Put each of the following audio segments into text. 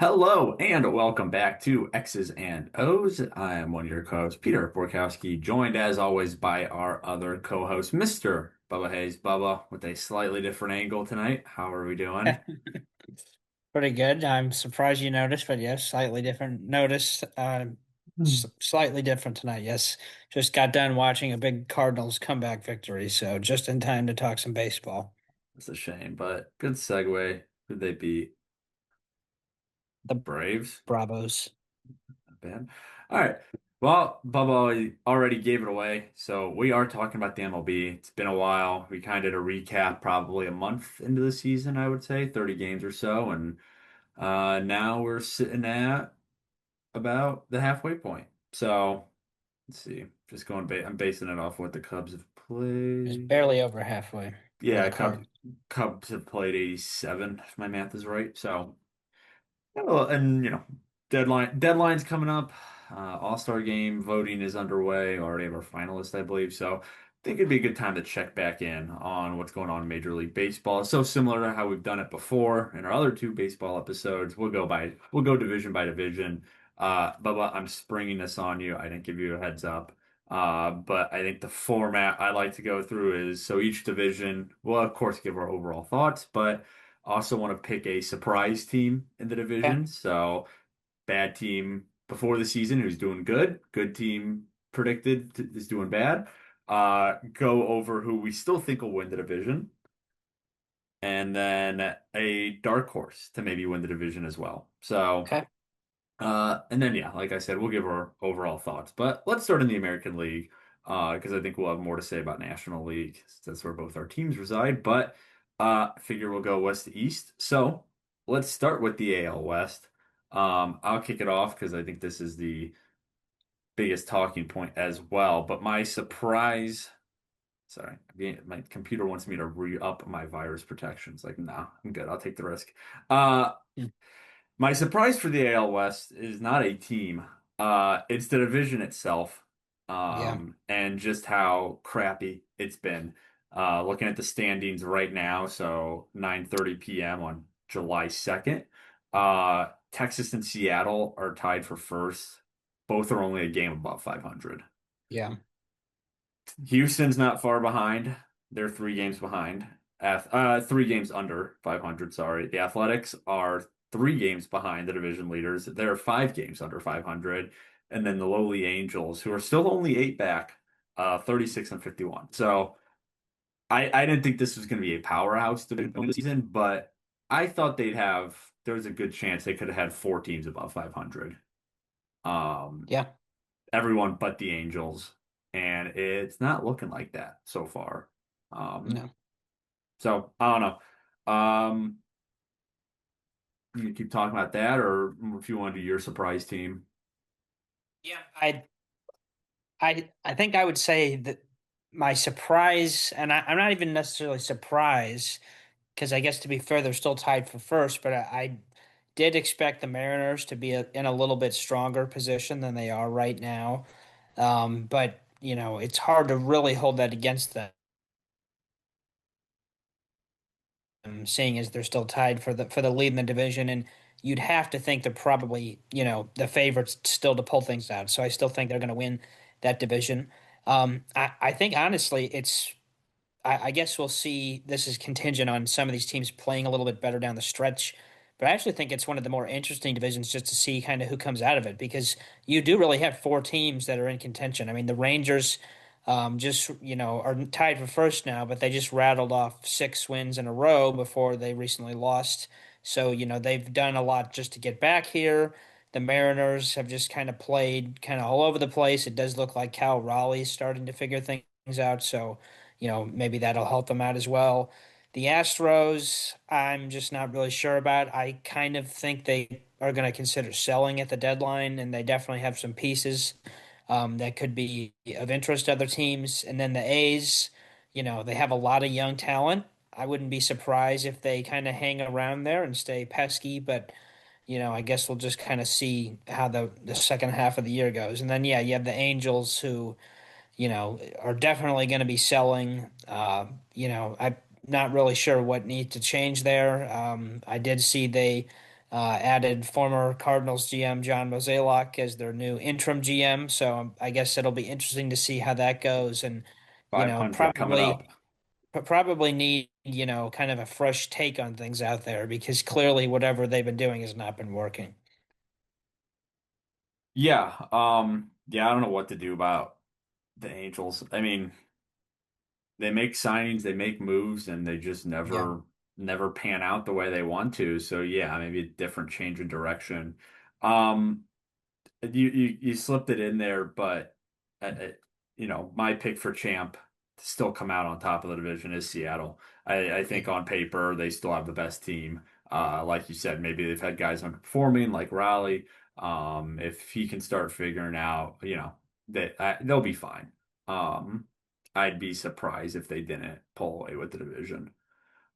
Hello and welcome back to X's and O's. I am one of your co-hosts, Peter Borkowski, joined as always by our other co-host, Mr. Bubba Hayes. Bubba, with a slightly different angle tonight. How are we doing? Pretty good. I'm surprised you noticed, but yes, slightly different. Notice, Hmm. slightly different tonight. Yes, just got done watching a big Cardinals comeback victory, so just in time to talk some baseball. It's a shame, but good segue. Who'd they beat? The Braves? Bravos. Not bad. All right. Well, Bubba already gave it away, so we are talking about the MLB. It's been a while. We kind of did a recap probably a month into the season, I would say, 30 games or so, and now we're sitting at about the halfway point. So let's see. Just going, I'm basing it off what the Cubs have Just played. barely over halfway for Yeah, the Cardinals. Cubs have played 87, if my math is right. So, yeah, well, and deadline's coming up. All-Star game voting is underway. Already have our finalists, I believe. So, I think it'd be a good time to check back in on what's going on in Major League Baseball. It's so similar to how we've done it before in our other two baseball episodes. We'll go division by division. Bubba, I'm springing this on you. I didn't give you a heads up. But I think the format I like to go through is so each division will, of course, give our overall thoughts, but also want to pick a surprise team in the Okay. division. So bad team before the season who's doing good, good team is doing bad. Go over who we still think will win the division, and then a dark horse to maybe win the division as well. So, Okay. and then yeah, like I said, we'll give our overall thoughts. But let's start in the American League, because I think we'll have more to say about National League. 'Cause that's where both our teams reside. But I figure we'll go west to east. So let's start with the AL West. I'll kick it off because I think this is the biggest talking point as well. But my surprise, sorry, my computer wants me to re-up my virus protections. Like, no, I'm good. I'll take the risk. Uh, Mm. my surprise for the AL West is not a team. It's the division itself, Yeah. and just how crappy it's been. Looking at the standings right now, so 9:30 p.m. on July 2nd. Texas and Seattle are tied for first. Both are only a game above 500. Yeah. Houston's not far behind. They're 3 games behind. 3 games under 500, sorry. The Athletics are 3 games behind the division leaders. They're 5 games under 500. And then the lowly Angels, who are still only 8 back, 36 and 51. So I didn't think this was going to be a powerhouse to begin the season, but I thought there was a good chance they could have had 4 teams above 500. Um, Yeah. Everyone but the Angels, and it's not looking like that so far. Um, No. so I don't know. You keep talking about that, or if you want to do your surprise team. Yeah. I think I would say that my surprise, and I'm not even necessarily surprised because I guess to be fair, they're still tied for first, but I did expect the Mariners to be in a little bit stronger position than they are right now. But it's hard to really hold that against them, seeing as they're still tied for the lead in the division, and you'd have to think they're probably the favorites still to pull things out. So I still think they're going to win that division. I think honestly, I guess we'll see. This is contingent on some of these teams playing a little bit better down the stretch. But I actually think it's one of the more interesting divisions just to see kind of who comes out of it because you do really have 4 teams that are in contention. I mean, the Rangers just, are tied for first now, but they just rattled off 6 wins in a row before they recently lost. So, they've done a lot just to get back here. The Mariners have just kind of played kind of all over the place. It does look like Cal Raleigh's starting to figure things out. So, maybe that'll help them out as well. The Astros, I'm just not really sure about. I kind of think they are going to consider selling at the deadline, and they definitely have some pieces that could be of interest to other teams. And then the A's, they have a lot of young talent. I wouldn't be surprised if they kind of hang around there and stay pesky, but I guess we'll just kind of see how the second half of the year goes. And then yeah, you have the Angels who are definitely going to be selling. I'm not really sure what needs to change there. I did see they added former Cardinals GM John Mozeliak as their new interim GM. So I guess it'll be interesting to see how that goes. And, 500 coming up. probably need, kind of a fresh take on things out there because clearly whatever they've been doing has not been working. Yeah, yeah, I don't know what to do about the Angels. I mean, they make signings, they make moves, and they just Yeah. never pan out the way they want to. So yeah, maybe a different change in direction. Um, you slipped it in there, but my pick for champ to still come out on top of the division is Seattle. I think Yeah. on paper they still have the best team. Like you said, maybe they've had guys underperforming like Raleigh. If he can start figuring out, they'll be fine. I'd be surprised if they didn't pull away with the division.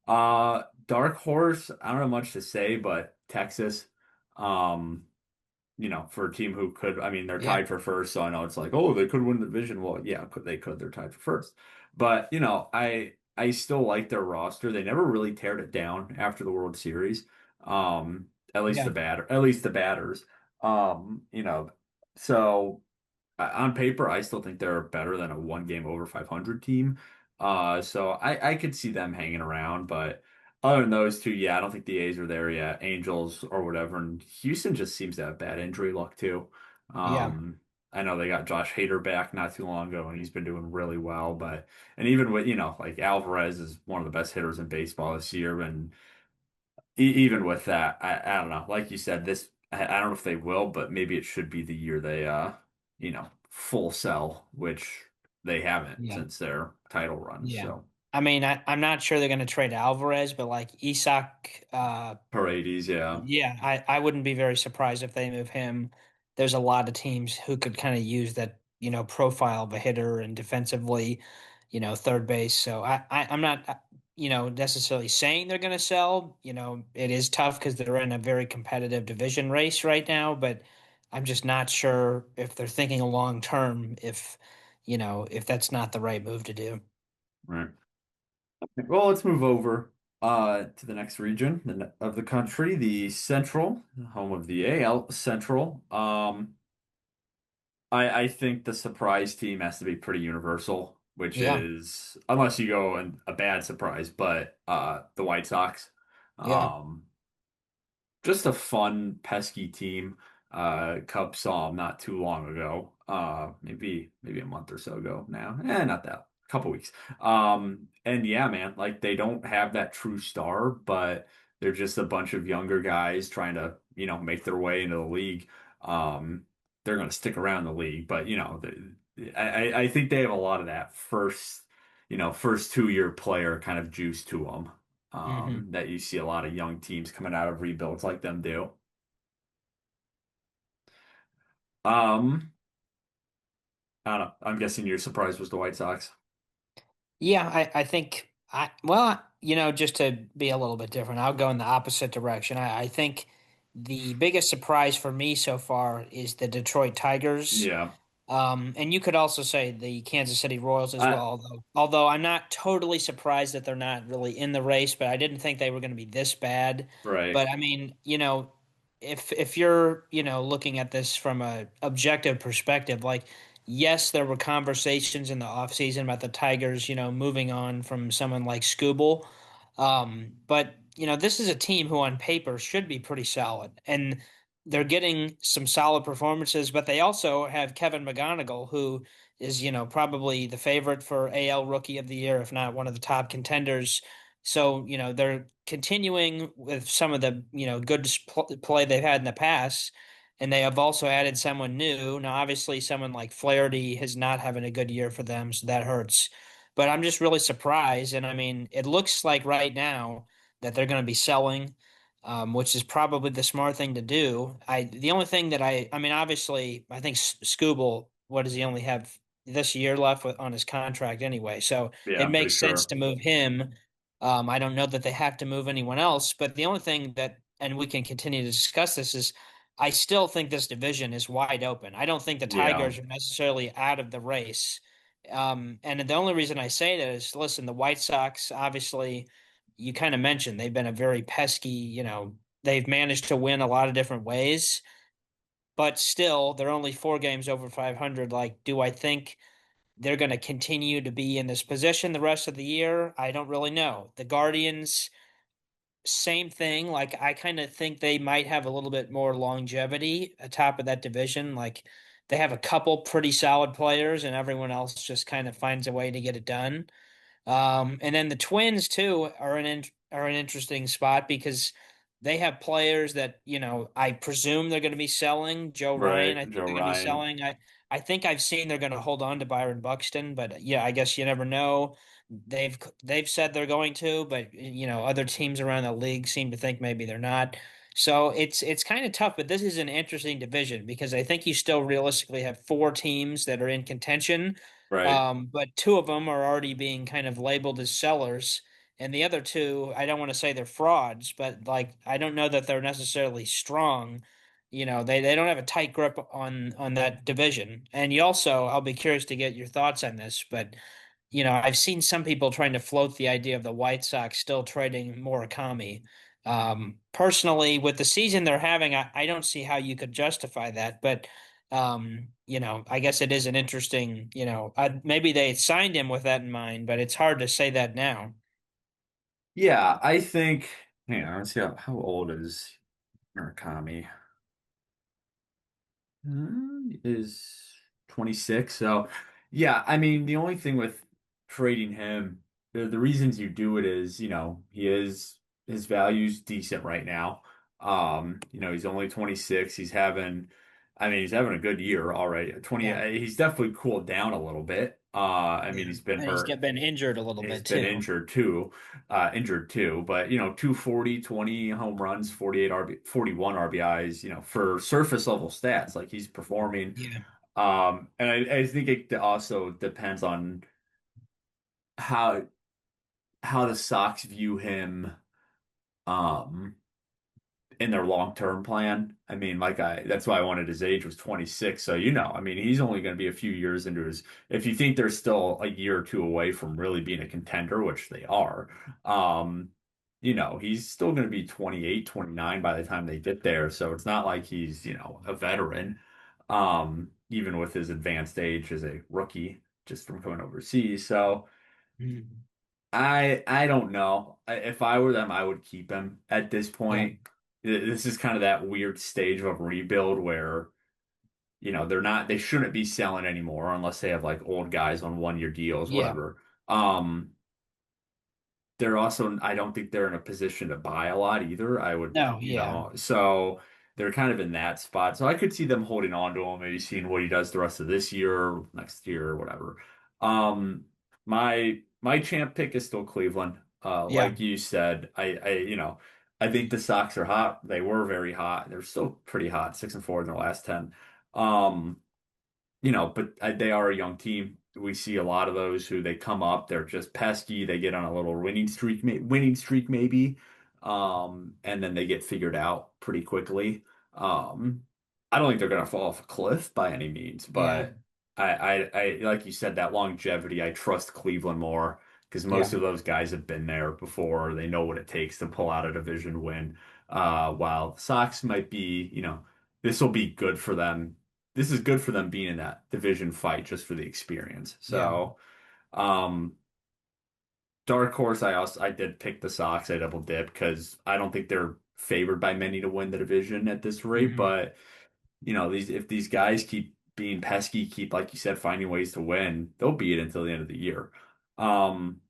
Dark horse, I don't know much to say, but Texas. Um, for a team who could, I mean, they're Yeah. tied for first, so I know it's like, oh, they could win the division. Well, yeah, they could, they're tied for first. But, I still like their roster. They never really teared it down after the World Series. Yeah. At least the batters. So on paper, I still think they're better than a one game over 500 team. So I could see them hanging around, but other than those two, yeah, I don't think the A's are there yet. Angels or whatever, and Houston just seems to have bad injury luck too. Yeah. Um, I know they got Josh Hader back not too long ago, and he's been doing really well. And even with like Alvarez is one of the best hitters in baseball this year, and even with that, I don't know. Like you said, I don't know if they will, but maybe it should be the year they full sell, which they haven't Yeah. since their title run. Yeah. So I mean, I'm not sure they're going to trade Alvarez, but like Isak, Paredes, yeah, yeah, I wouldn't be very surprised if they move him. There's a lot of teams who could kind of use that, profile of a hitter and defensively, third base. So I'm not, necessarily saying they're going to sell. It is tough because they're in a very competitive division race right now, but I'm just not sure if they're thinking long term, if that's not the right move to do. right. Well, let's move over to the next region of the country, the Central, home of the AL Central. I think the surprise team has to be pretty universal, which Yeah. is unless you go in a bad surprise, but the White Sox. Yeah. Um, just a fun, pesky team. Cubs saw them not too long ago. Maybe a month or so ago now. Not that. Couple weeks. And yeah, man, like they don't have that true star, but they're just a bunch of younger guys trying to, make their way into the league. Um, they're going to stick around the league, but I think they have a lot of that first 2 year player kind of juice to them Hmm. that you see a lot of young teams coming out of rebuilds like them do. Um, I don't know. I'm guessing your surprise was the White Sox. Yeah, I think well, just to be a little bit different, I'll go in the opposite direction. I think the biggest surprise for me so far is the Detroit Tigers. Yeah. And you could also say the Kansas City Royals as well, I although I'm not totally surprised that they're not really in the race, but I didn't think they were going to be this bad. right. But I mean, if you're, looking at this from a objective perspective, like yes, there were conversations in the offseason about the Tigers, moving on from someone like Scooble. But this is a team who on paper should be pretty solid. And they're getting some solid performances, but they also have Kevin McGonigal, who is, probably the favorite for AL Rookie of the Year, if not one of the top contenders. So, they're continuing with some of the, good play they've had in the past. And they have also added someone new. Now, obviously, someone like Flaherty is not having a good year for them, so that hurts. But I'm just really surprised. And I mean, it looks like right now that they're going to be selling, which is probably the smart thing to do. The only thing that I mean, obviously, I think Scooble, what does he only have this year left on his contract anyway? So Yeah, it I'm pretty makes sense sure. to move him. I don't know that they have to move anyone else, but the only thing that, and we can continue to discuss this, is I still think this division is wide open. I don't think the Yeah. Tigers are necessarily out of the race. And the only reason I say that is, listen, the White Sox, obviously, you kind of mentioned they've been a very pesky, they've managed to win a lot of different ways, but still they're only 4 games over 500. Like, do I think they're going to continue to be in this position the rest of the year? I don't really know. The Guardians, same thing. Like, I kind of think they might have a little bit more longevity atop of that division. Like, they have a couple pretty solid players, and everyone else just kind of finds a way to get it done. And then the Twins too are an interesting spot because they have players that, I presume they're going to be selling. Joe Ryan, Right, I think Joe they're going to be Ryan. selling. I think I've seen they're going to hold on to Byron Buxton, but yeah, I guess you never know. They've said they're going to, but other teams around the league seem to think maybe they're not. So it's kind of tough, but this is an interesting division because I think you still realistically have 4 teams that are in contention, Right. but 2 of them are already being kind of labeled as sellers, and the other two, I don't want to say they're frauds, but like I don't know that they're necessarily strong. They don't have a tight grip on that division. And you also, I'll be curious to get your thoughts on this, but I've seen some people trying to float the idea of the White Sox still trading Murakami. Personally, with the season they're having, I don't see how you could justify that. But I guess it is an interesting, maybe they signed him with that in mind, but it's hard to say that now. Yeah, I think, hang on, let's see how old is Murakami? Is 26. So, yeah, I mean, the only thing with trading him, the reasons you do it is, his value's decent right now. He's only 26. He's having a good year already. 20, Yeah. he's definitely cooled down a little bit. Yeah. He's been And he's hurt. been injured a little He's bit been too. injured too, but 240, 20 home runs, 48 41 RBIs, for surface level stats, like he's performing. Yeah. And I think it also depends on how the Sox view him um in their long-term plan. I mean, that's why I wanted his age was 26. So, I mean, he's only going to be a few years into if you think they're still a year or two away from really being a contender, which they are, he's still going to be 28, 29 by the time they get there. So it's not like he's, a veteran, even with his advanced age as a rookie just from coming overseas. So, Mhm. I don't know. If I were them, I would keep him at this Yeah. point. This is kind of that weird stage of a rebuild where, they shouldn't be selling anymore unless they have like old guys on 1 year deals, Yeah. whatever. They're also, I don't think they're in a position to buy a lot either. I would, No, yeah. so they're kind of in that spot. So I could see them holding on to him, maybe seeing what he does the rest of this year, next year, whatever. Um, my champ pick is still Cleveland. Yeah. Like you said, I think the Sox are hot. They were very hot. They're still pretty hot, 6-4 in their last 10. Um, but they are a young team. We see a lot of those who they come up, they're just pesky. They get on a little winning streak maybe, and then they get figured out pretty quickly. Um, I don't think they're gonna fall off a cliff by any means, Yeah. but I like you said, that longevity. I trust Cleveland more because most Yeah. of those guys have been there before. They know what it takes to pull out a division win. While the Sox might be, this will be good for them. This is good for them being in that division fight just for the experience. Yeah. So, um, dark horse, I did pick the Sox. I double dip because I don't think they're favored by many to win the division at this rate. Hmm. But if these guys keep being pesky, keep like you said, finding ways to win, they'll be it until the end of the year. Um,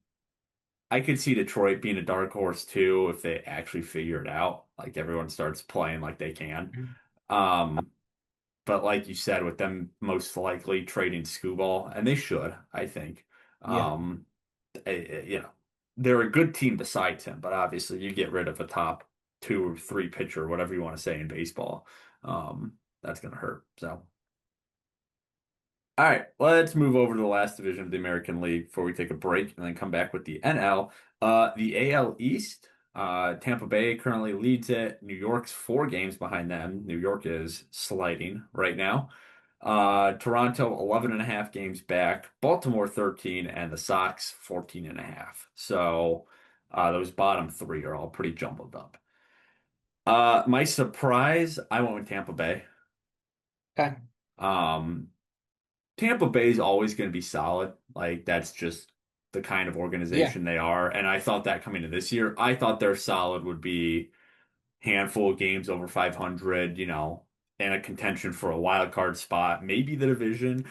I could see Detroit being a dark horse too if they actually figure it out. Like everyone starts playing like they can. Um, But like you said, with them most likely trading Skubal, and they should, I think. Yeah. Um, they're a good team besides him, but obviously you get rid of a top 2 or 3 pitcher, whatever you want to say in baseball. That's gonna hurt. So, all right, let's move over to the last division of the American League before we take a break and then come back with the NL. The AL East. Tampa Bay currently leads it. New York's 4 games behind them. New York is sliding right now. Toronto 11 and a half games back, Baltimore 13, and the Sox 14 and a half. So those bottom 3 are all pretty jumbled up. My surprise, I went with Tampa Bay. Okay. Um, Tampa Bay is always going to be solid. Like that's just the kind of Yeah. organization they are. And I thought that coming to this year, I thought their solid would be handful of games over 500, and a contention for a wild card spot, maybe the division.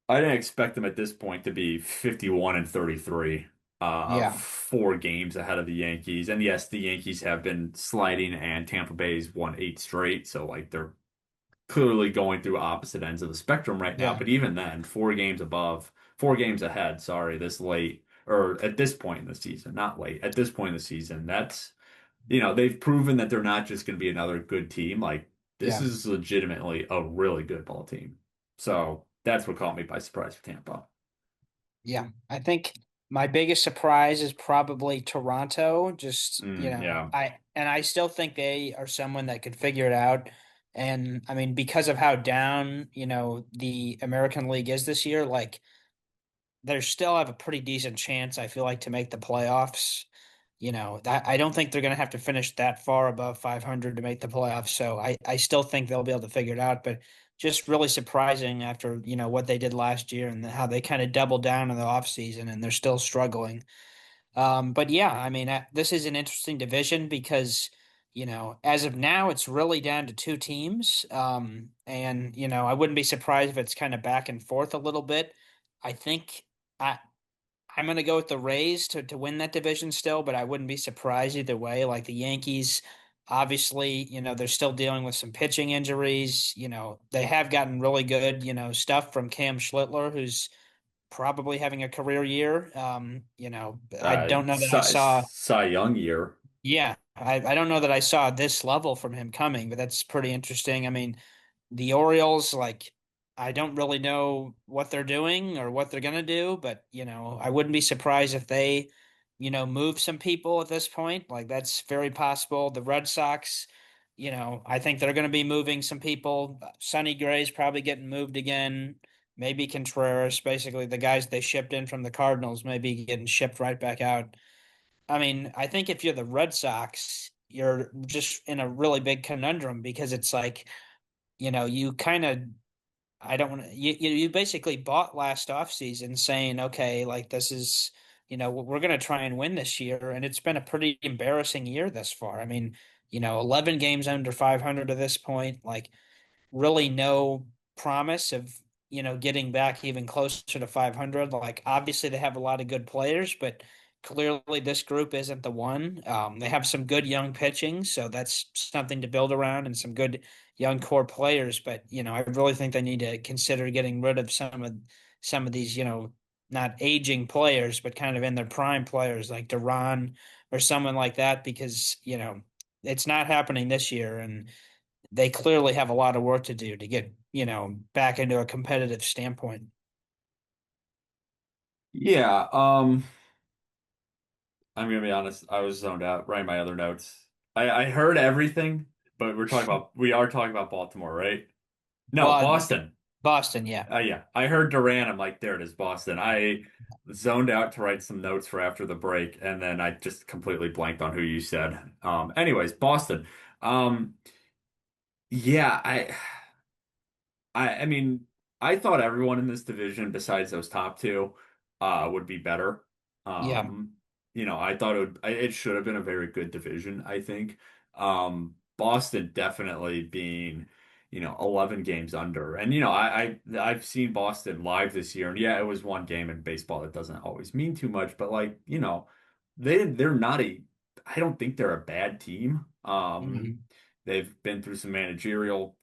I didn't expect them at this point to be 51 and 33, Yeah. 4 games ahead of the Yankees. And yes, the Yankees have been sliding and Tampa Bay's won 8 straight. So like they're clearly going through opposite ends of the spectrum right now. Yeah. But even then, 4 games above, 4 games ahead, sorry, this late or at this point in the season, not late, at this point in the season, they've proven that they're not just going to be another good team. Like this Yeah. is legitimately a really good ball team. So that's what caught me by surprise for Tampa. Yeah. I think my biggest surprise is probably Toronto. Just, Yeah. I still think they are someone that could figure it out. And I mean, because of how down, the American League is this year, like they still have a pretty decent chance, I feel like, to make the playoffs. I don't think they're going to have to finish that far above 500 to make the playoffs. So I still think they'll be able to figure it out. But just really surprising after, what they did last year and how they kind of doubled down in the offseason and they're still struggling. But yeah, I mean, this is an interesting division because, as of now, it's really down to two teams. And, I wouldn't be surprised if it's kind of back and forth a little bit. I think I, I'm going to go with the Rays to win that division still, but I wouldn't be surprised either way. Like the Yankees, obviously, they're still dealing with some pitching injuries. They have gotten really good, stuff from Cam Schlittler, who's probably having a career year. I don't know that I saw, Cy Young year. yeah, I don't know that I saw this level from him coming, but that's pretty interesting. I mean, the Orioles, like, I don't really know what they're doing or what they're gonna do, but I wouldn't be surprised if they, move some people at this point. Like that's very possible. The Red Sox, I think they're gonna be moving some people. Sonny Gray's probably getting moved again. Maybe Contreras, basically the guys they shipped in from the Cardinals, maybe getting shipped right back out. I mean, I think if you're the Red Sox, you're just in a really big conundrum because it's like, you kind of I don't want to. You basically bought last offseason saying, okay, like this is, we're going to try and win this year, and it's been a pretty embarrassing year thus far. I mean, 11 games under 500 to this point. Like really no promise of getting back even closer to 500. Like obviously they have a lot of good players, but clearly this group isn't the one. They have some good young pitching, so that's something to build around and some good young core players. But I really think they need to consider getting rid of some of these not aging players, but kind of in their prime players like Duran or someone like that because it's not happening this year and they clearly have a lot of work to do to get, back into a competitive standpoint. Yeah. I'm gonna be honest. I was zoned out writing my other notes. I heard everything, but we are talking about Baltimore, right? No, But Boston. Boston, yeah. Yeah, I heard Duran. I'm like, there it is, Boston. I zoned out to write some notes for after the break, and then I just completely blanked on who you said. Anyways, Boston. Um, yeah, I mean, I thought everyone in this division besides those top two would be better. Yeah. Um, I thought it should have been a very good division, I think. Boston definitely being, 11 games under. And I've seen Boston live this year, and yeah, it was one game in baseball that doesn't always mean too much, but like, they're not I don't think they're a bad team. Hmm. They've been through some managerial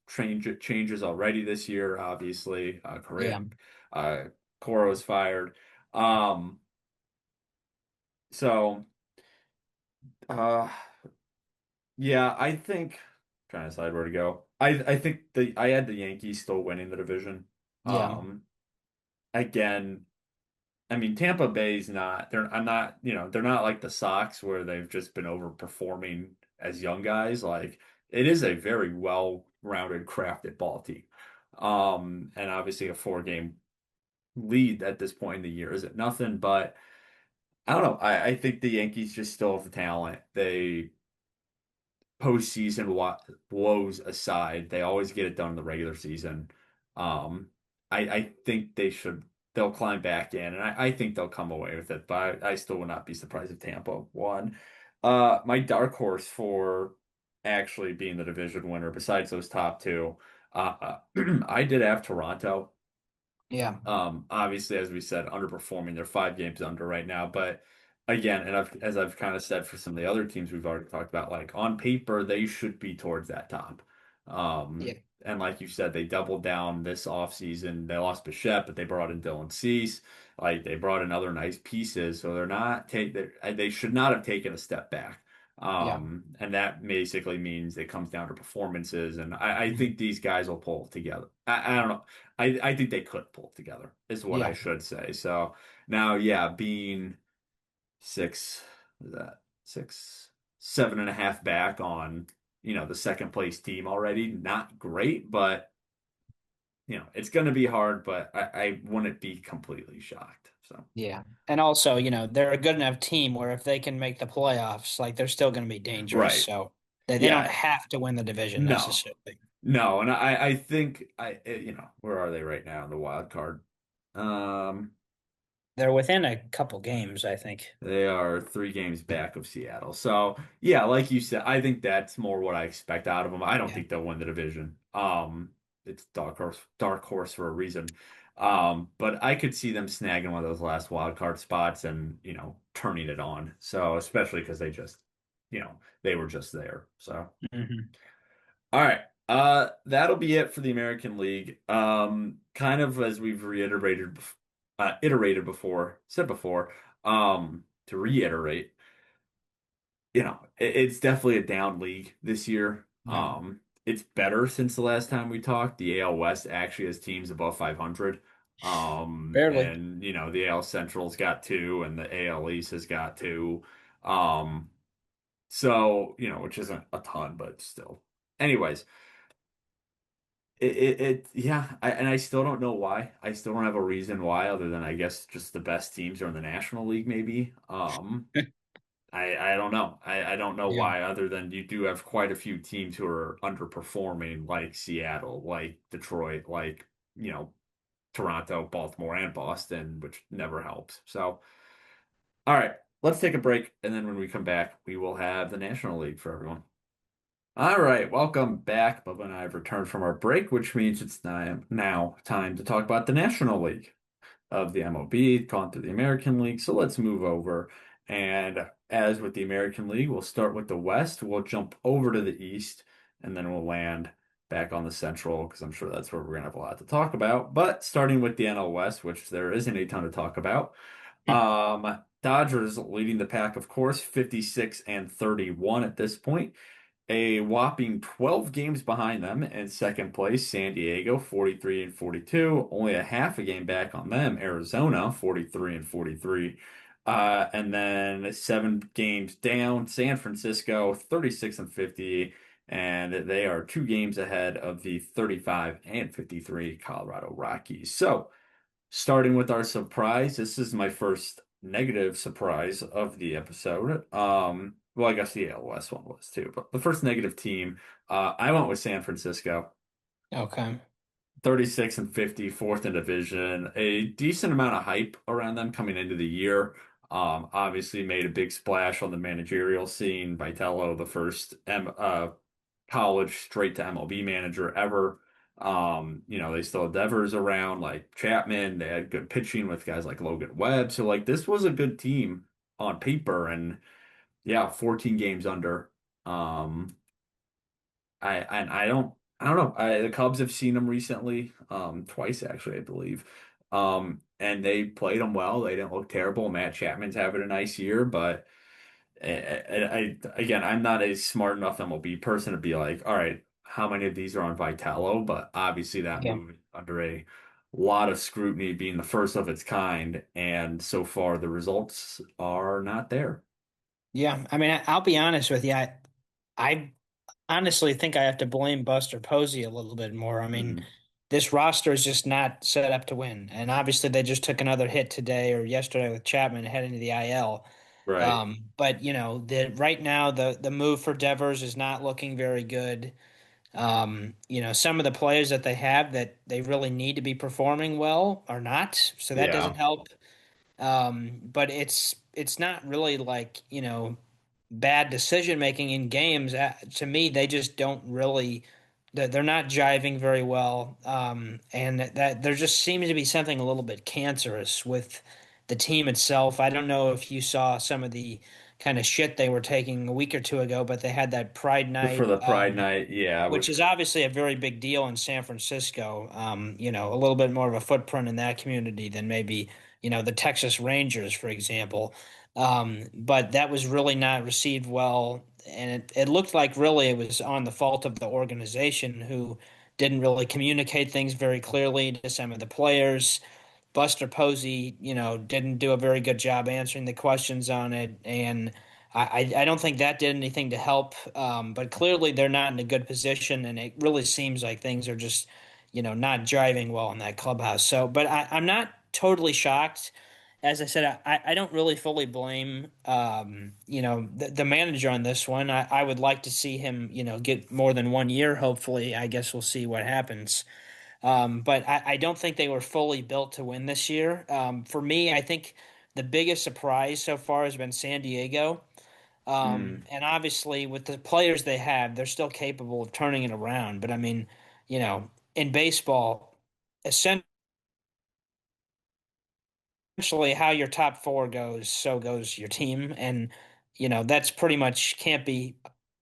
changes already this year, obviously. Yeah. Uh, Cora was fired. Um, so, uh, yeah, I think trying to decide where to go. I think I had the Yankees still winning the division. Yeah. Um, again, I mean, Tampa Bay's not, I'm not, they're not like the Sox where they've just been overperforming as young guys. Like, it is a very well-rounded, crafted ball team. And obviously a 4-game lead at this point in the year isn't nothing, but I don't know. I think the Yankees just still have the talent. postseason woes aside, they always get it done in the regular season. Um, I think they'll climb back in, and I think they'll come away with it. But I still would not be surprised if Tampa won. My dark horse for actually being the division winner, besides those top two, I did have Toronto. Yeah, Obviously, as we said, underperforming. They're 5 games under right now. But again, and as I've kind of said for some of the other teams we've already talked about, like on paper, they should be towards that top. yeah, And like you said, they doubled down this offseason. They lost Bichette, but they brought in Dylan Cease. Like they brought in other nice pieces. So they should not have taken a step back. yeah, And that basically means it comes down to performances. And I mhm, think these guys will pull it together. I don't know. I think they could pull it together, is what I yeah. should say. So now, yeah, being six, is that 7.5 back on, the second place team already, not great, but it's going to be hard, but I wouldn't be completely shocked. So, Yeah. And also, they're a good enough team where if they can make the playoffs, like they're still going to be dangerous. right. So they don't Yeah, have to win the division no, necessarily. no. And I think where are they right now in the wild card? They're within a couple games, I think. They are 3 games back of Seattle. So yeah, like you said, I think that's more what I expect out of them. I don't Yeah. think they'll win the division. It's dark horse for a reason. But I could see them snagging one of those last wild card spots and, turning it on. So especially because they were just there. So Hmm. all right. That'll be it for the American League. Kind of as we've said before, to reiterate, it's definitely a down league this year. Yeah. It's better since the last time we talked. The AL West actually has teams above 500. Barely. And the AL Central's got two, and the AL East has got two. Um, so, which isn't a ton, but still. Anyways. Yeah, and I still don't know why. I still don't have a reason why, other than I guess just the best teams are in the National League, maybe. I don't know. I don't know Yeah. why, other than you do have quite a few teams who are underperforming, like Seattle, like Detroit, like, Toronto, Baltimore, and Boston, which never helps. So, all right, let's take a break, and then when we come back, we will have the National League for everyone. All right, welcome back. Bubba and I have returned from our break, which means it's now time to talk about the National League of the MLB, gone through the American League. So let's move over. And as with the American League, we'll start with the West. We'll jump over to the East, and then we'll land back on the Central because I'm sure that's where we're going to have a lot to talk about. But starting with the NL West, which there isn't a ton to talk about. Dodgers leading the pack, of course, 56 and 31 at this point. A whopping 12 games behind them in second place, San Diego, 43 and 42. Only a half a game back on them, Arizona, 43 and 43. And then 7 games down, San Francisco, 36 and 50. And they are 2 games ahead of the 35 and 53 Colorado Rockies. So, starting with our surprise, this is my first negative surprise of the episode. Well, I guess the AL West one was too, but the first negative team, I went with San Francisco, Okay. 36 and 50, fourth in division, a decent amount of hype around them coming into the year. Obviously made a big splash on the managerial scene. Vitello, the first college straight to MLB manager ever. They still had Devers around, like Chapman. They had good pitching with guys like Logan Webb. So like this was a good team on paper, and yeah, 14 games under. Um, I don't know. The Cubs have seen them recently, twice actually, I believe. And they played them well. They didn't look terrible. Matt Chapman's having a nice year, but again, I'm not a smart enough MLB person to be like, all right, how many of these are on Vitello? But obviously, that Yeah. move is under a lot of scrutiny, being the first of its kind, and so far the results are not there. Yeah. I mean, I'll be honest with you. I honestly think I have to blame Buster Posey a little bit more. I mean, Mhm. this roster is just not set up to win. And obviously, they just took another hit today or yesterday with Chapman heading to the IL. Right. But the right now the move for Devers is not looking very good. Some of the players that they have that they really need to be performing well are not, so that doesn't Yeah. help. But it's not really like, bad decision making in games. To me, they just don't really they're not jiving very well. And that there just seems to be something a little bit cancerous with the team itself. I don't know if you saw some of the kind of shit they were taking a week or two ago, but they had that Pride For Night. the Pride Night, yeah, Which is which obviously a very big deal in San Francisco. A little bit more of a footprint in that community than maybe, the Texas Rangers, for example. But that was really not received well. And it looked like really it was on the fault of the organization who didn't really communicate things very clearly to some of the players. Buster Posey, didn't do a very good job answering the questions on it, and I don't think that did anything to help. But clearly, they're not in a good position, and it really seems like things are just, not driving well in that clubhouse. So, but I'm not totally shocked. As I said, I don't really fully blame, the manager on this one. I would like to see him, get more than 1 year. Hopefully, I guess we'll see what happens. But I don't think they were fully built to win this year. For me, I think the biggest surprise so far has been San Diego. mm, And obviously, with the players they have, they're still capable of turning it around. But I mean, in baseball, essentially how your top four goes, so goes your team. And, that's pretty much can't be,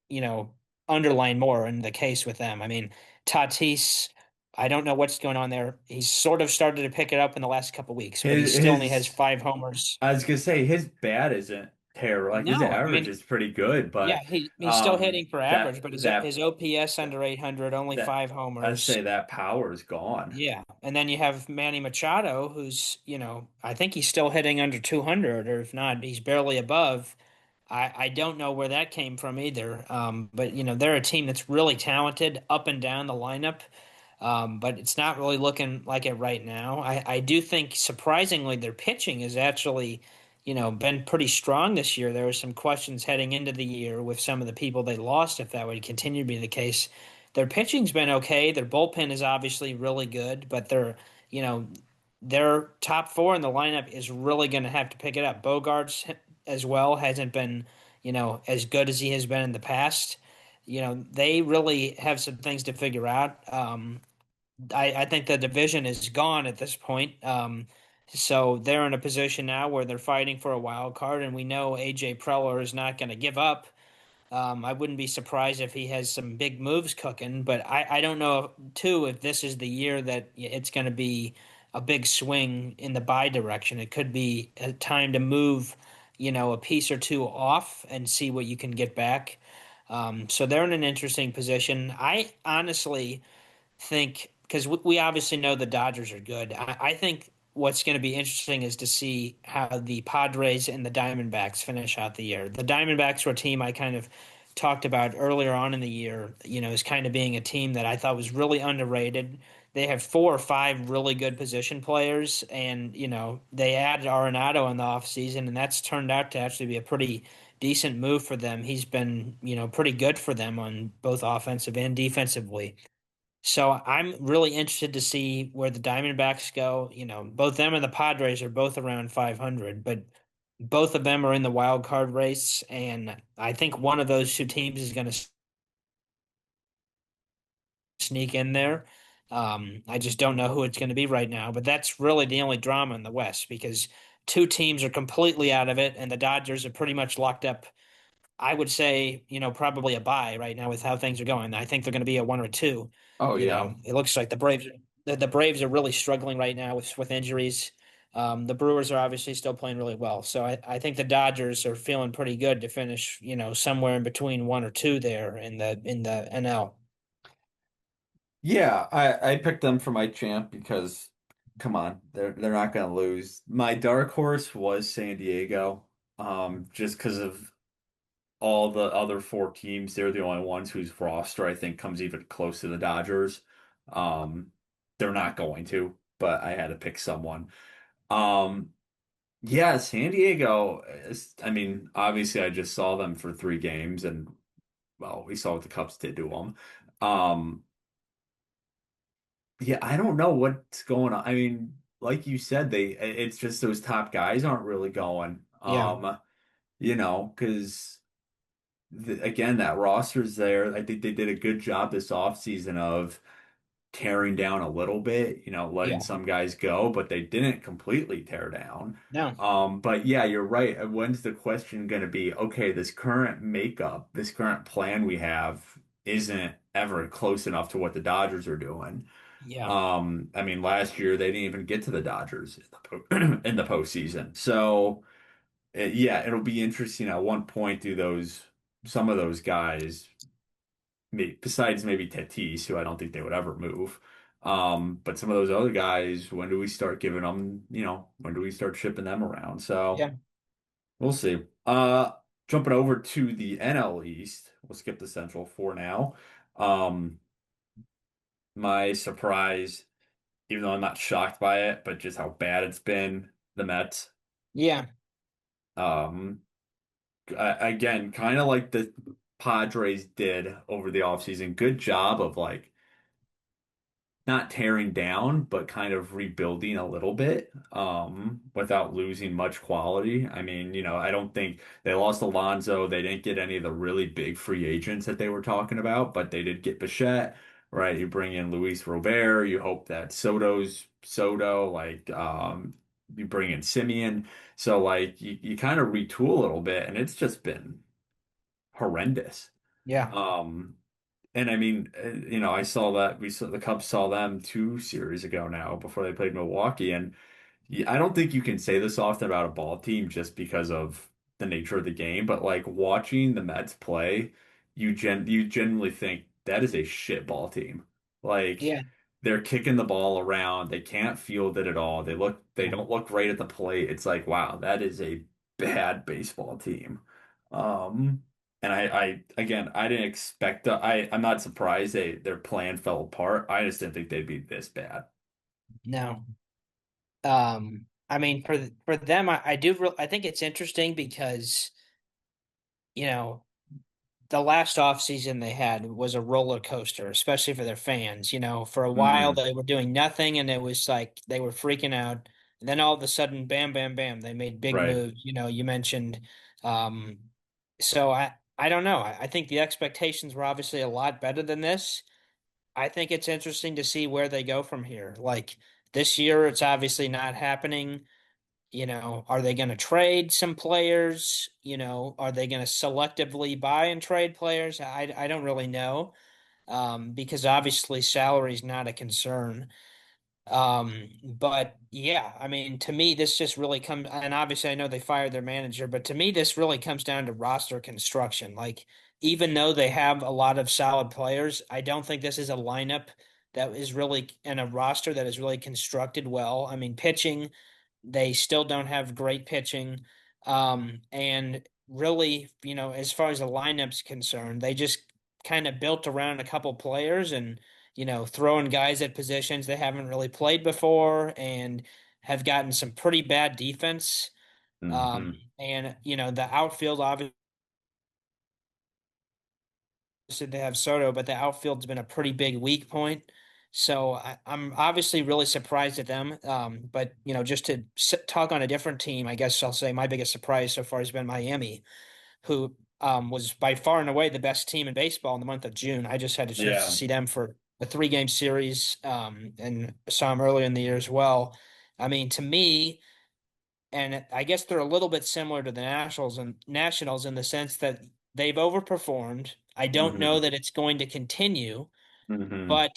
you know, underlined more in the case with them. I mean, Tatis, I don't know what's going on there. He's sort of started to pick it up in the last couple weeks, but he his still only has his 5 homers. I was gonna say his bat isn't terrible. Like his No, I average mean, is pretty good, yeah, but he's still hitting for average, that but that his OPS under 800, only that five I'd homers. say that power is gone. Yeah. And then you have Manny Machado, who's, I think he's still hitting under 200, or if not, he's barely above. I don't know where that came from either. But, they're a team that's really talented up and down the lineup. But it's not really looking like it right now. I do think surprisingly their pitching has actually, been pretty strong this year. There were some questions heading into the year with some of the people they lost if that would continue to be the case. Their pitching's been okay. Their bullpen is obviously really good, but you know, their top four in the lineup is really going to have to pick it up. Bogarts as well hasn't been, as good as he has been in the past. They really have some things to figure out. I think the division is gone at this point. So they're in a position now where they're fighting for a wild card, and we know AJ Preller is not going to give up. I wouldn't be surprised if he has some big moves cooking, but I don't know too if this is the year that it's going to be a big swing in the buy direction. It could be a time to move, a piece or two off and see what you can get back. So they're in an interesting position. I honestly think because we obviously know the Dodgers are good. I think what's going to be interesting is to see how the Padres and the Diamondbacks finish out the year. The Diamondbacks were a team I kind of talked about earlier on in the year, as kind of being a team that I thought was really underrated. They have 4 or 5 really good position players, and they added Arenado in the offseason, and that's turned out to actually be a pretty decent move for them. He's been, pretty good for them on both offensive and defensively. So I'm really interested to see where the Diamondbacks go. Both them and the Padres are both around 500, but both of them are in the wild card race, and I think one of those two teams is going to sneak in there. I just don't know who it's going to be right now, but that's really the only drama in the West because two teams are completely out of it, and the Dodgers are pretty much locked up. I would say, probably a buy right now with how things are going. I think they're going to be a 1 or 2. Oh yeah. It looks like the Braves are really struggling right now with injuries. The Brewers are obviously still playing really well. So I think the Dodgers are feeling pretty good to finish, somewhere in between 1 or 2 there in the NL. Yeah, I picked them for my champ because come on, they're not gonna lose. My dark horse was San Diego. Just because of all the other four teams, they're the only ones whose roster I think comes even close to the Dodgers. Um, they're not going to, but I had to pick someone. Um, Yeah, San Diego, I mean, obviously I just saw them for 3 games and well, we saw what the Cubs did to them. Um, yeah, I don't know what's going on. I mean, like you said, it's just those top guys aren't really going. Yeah, Because again, that roster's there. I think they did a good job this offseason of tearing down a little bit, letting yeah, some guys go, but they didn't completely tear down. no, But yeah, you're right. When's the question going to be, okay, this current makeup, this current plan we have isn't ever close enough to what the Dodgers are doing. yeah, I mean, last year they didn't even get to the Dodgers in in the postseason. So yeah, it'll be interesting at one point do those some of those guys besides maybe Tatis, who I don't think they would ever move. But some of those other guys, when do we start giving them, when do we start shipping them around? So yeah, we'll see. Jumping over to the NL East, we'll skip the Central for now. Um, my surprise, even though I'm not shocked by it, but just how bad it's been, the Mets. yeah, Um, again, kind of like the Padres did over the offseason. Good job of like not tearing down, but kind of rebuilding a little bit, without losing much quality. I mean, I don't think they lost Alonso. They didn't get any of the really big free agents that they were talking about, but they did get Bichette, right? You bring in Luis Robert. You hope that Soto, like, you bring in Simeon. So like you kind of retool a little bit, and it's just been horrendous. yeah, Um, and I mean, I saw that we saw the Cubs saw them 2 series ago now before they played Milwaukee, and I don't think you can say this often about a ball team just because of the nature of the game, but like watching the Mets play, you genuinely think that is a shit ball team. Like yeah, they're kicking the ball around, they can't field it at all. They yeah, don't look great at the plate. It's like, wow, that is a bad baseball team. Um, and again, I didn't expect I'm not surprised their plan fell apart. I just didn't think they'd be this bad. no. I mean, for them, I think it's interesting because you know the last off season they had was a roller coaster, especially for their fans. For a while Hmm. they were doing nothing and it was like they were freaking out. And then all of a sudden, bam, bam, bam, they made big Right. moves. You mentioned, um, so I don't know. I think the expectations were obviously a lot better than this. I think it's interesting to see where they go from here. Like this year, it's obviously not happening. Are they going to trade some players? Are they going to selectively buy and trade players? I don't really know, because obviously salary is not a concern. But yeah, I mean, to me, this just really comes, and obviously I know they fired their manager, but to me, this really comes down to roster construction. Like, even though they have a lot of solid players, I don't think this is a lineup that is really, and a roster that is really constructed well. I mean, pitching. They still don't have great pitching. And really, as far as the lineup's concerned, they just kind of built around a couple players and, throwing guys at positions they haven't really played before and have gotten some pretty bad defense. Hmm. And, the outfield, obviously, they have Soto, but the outfield's been a pretty big weak point. So I'm obviously really surprised at them. But just to talk on a different team, I guess I'll say my biggest surprise so far has been Miami, who was by far and away the best team in baseball in the month of June. I just had a chance to Yeah. see them for a 3-game series, and saw them earlier in the year as well. I mean, to me, and I guess they're a little bit similar to the Nationals in the sense that they've overperformed. I don't know Hmm. that it's going to continue, Hmm. but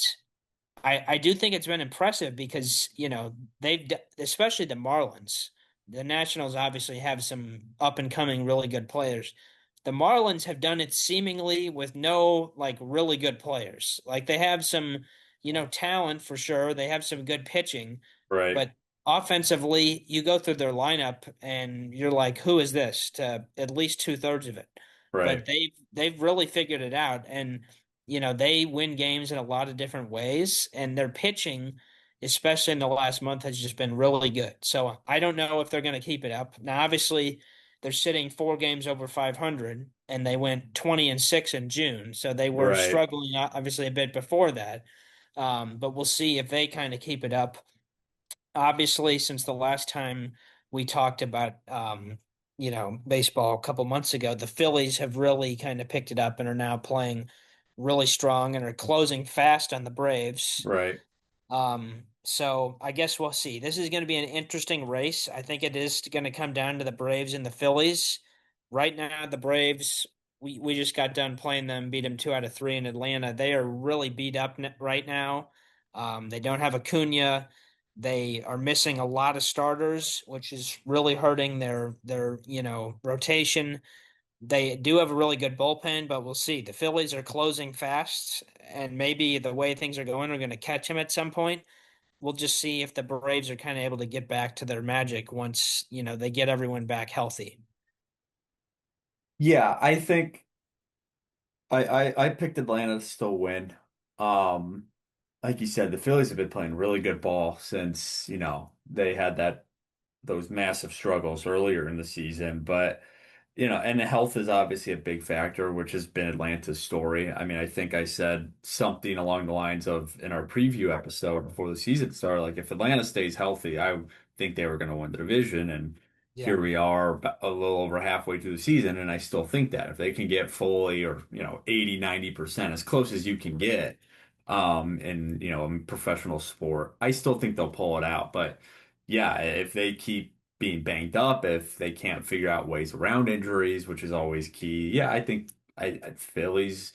I do think it's been impressive because, especially the Marlins. The Nationals obviously have some up and coming really good players. The Marlins have done it seemingly with no like really good players. Like they have some, talent for sure. They have some good pitching, Right. but offensively, you go through their lineup and you're like, who is this? To at least two-thirds of it. But Right. they've really figured it out, and they win games in a lot of different ways, and their pitching especially in the last month, has just been really good. So I don't know if they're going to keep it up. Now, obviously, they're sitting 4 games over 500, and they went 20-6 in June. So they were Right. struggling, obviously, a bit before that. But we'll see if they kind of keep it up. Obviously, since the last time we talked about baseball a couple months ago, the Phillies have really kind of picked it up and are now playing really strong and are closing fast on the Braves. Right. So I guess we'll see. This is going to be an interesting race. I think it is going to come down to the Braves and the Phillies. Right now, the Braves, we just got done playing them, beat them 2 out of 3 in Atlanta. They are really beat up right now. They don't have Acuna. They are missing a lot of starters, which is really hurting their rotation. They do have a really good bullpen, but we'll see. The Phillies are closing fast, and maybe the way things are going are going to catch them at some point. We'll just see if the Braves are kind of able to get back to their magic once, they get everyone back healthy. Yeah, I think I picked Atlanta to still win. Um, like you said, the Phillies have been playing really good ball since, they had those massive struggles earlier in the season. But and the health is obviously a big factor, which has been Atlanta's story. I mean, I think I said something along the lines of in our preview episode before the season started, like if Atlanta stays healthy, I think they were going to win the division. And Yeah. here we are a little over halfway through the season, and I still think that if they can get fully or, 80, 90% as close as you can get, in, a professional sport, I still think they'll pull it out. But yeah, if they keep being banged up, if they can't figure out ways around injuries, which is always key. Yeah, I think Philly's,